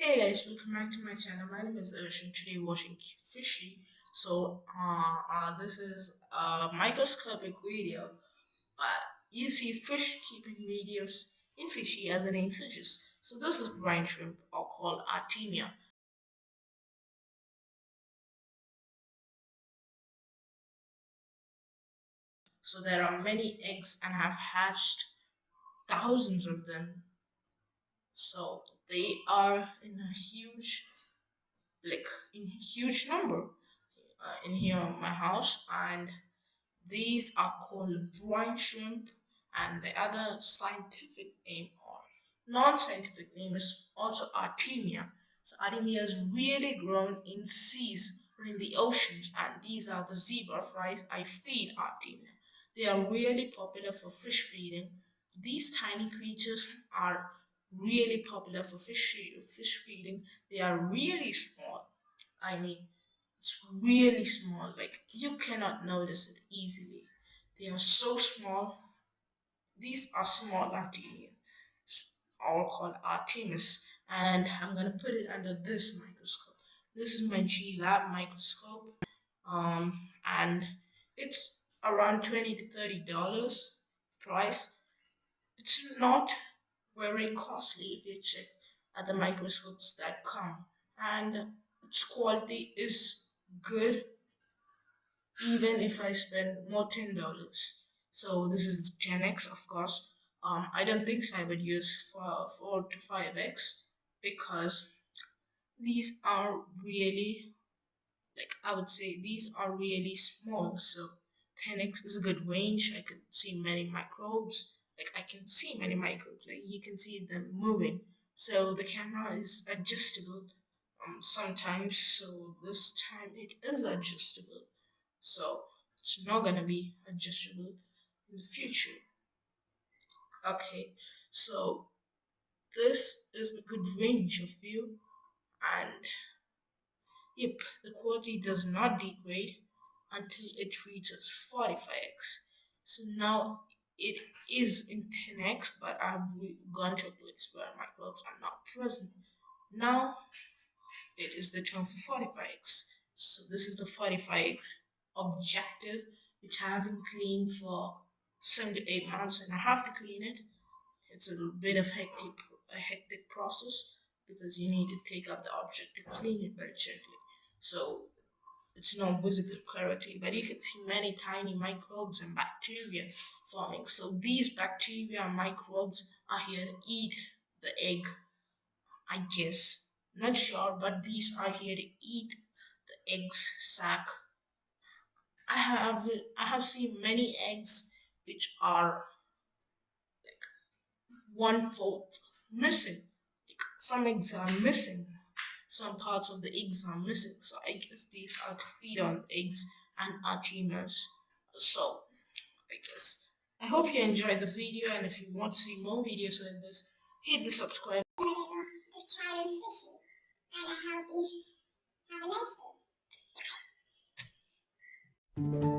Hey guys, welcome back to my channel. My name is Ocean. Today we're watching Fishy. This is a microscopic video, but you see fish keeping videos in Fishy as the name suggests. So this is brine shrimp, or called Artemia. So there are many eggs and have hatched thousands of them. So they are in a like in huge number in here in my house, and these are called brine shrimp, and the other scientific name or non-scientific name is also Artemia. So Artemia is really grown in seas or in the oceans, and these are the zebra flies I feed Artemia. They are really popular for fish feeding. These tiny creatures are really popular for fish feeding. They are really small. I mean, it's really small, like you cannot notice it easily. They are so small. These are small Artemia, all called Artemis, and I'm gonna put it under this microscope. This is my G Lab microscope, and it's around $20 to $30 price. It's not very costly if you check at the microscopes that come, and its quality is good even if I spend more $10. So this is 10x, of course. I don't think so I would use for 4 to 5x because these are really, like I would say, these are really small. So 10x is a good range. I could see many microbes. Like I can see many microbes. Like you can see them moving. So the camera is adjustable sometimes. So this time it is adjustable. So it's not gonna be adjustable in the future. Okay, so this is a good range of view, and yep, the quality does not degrade until it reaches 45x. So now it is in 10x, but I've gone to a place where microbes are not present. Now it is the term for 45x. So this is the 45x objective, which I haven't cleaned for 7 to 8 months, and I have to clean it. It's a bit of a hectic process because you need to take out the object to clean it very gently. So it's not visible correctly, but you can see many tiny microbes and bacteria forming. So these bacteria and microbes are here to eat the egg, I guess. Not sure, but these are here to eat the eggs sac. I have I have seen many eggs which are like 1/4 missing. Like some eggs are missing. Some parts of the eggs are missing. So I guess these are to feed on eggs and artemas. So I guess I hope you enjoyed the video, and if you want to see more videos like this, hit the subscribe. Of the channel Fishy, and I hope you have a nice day.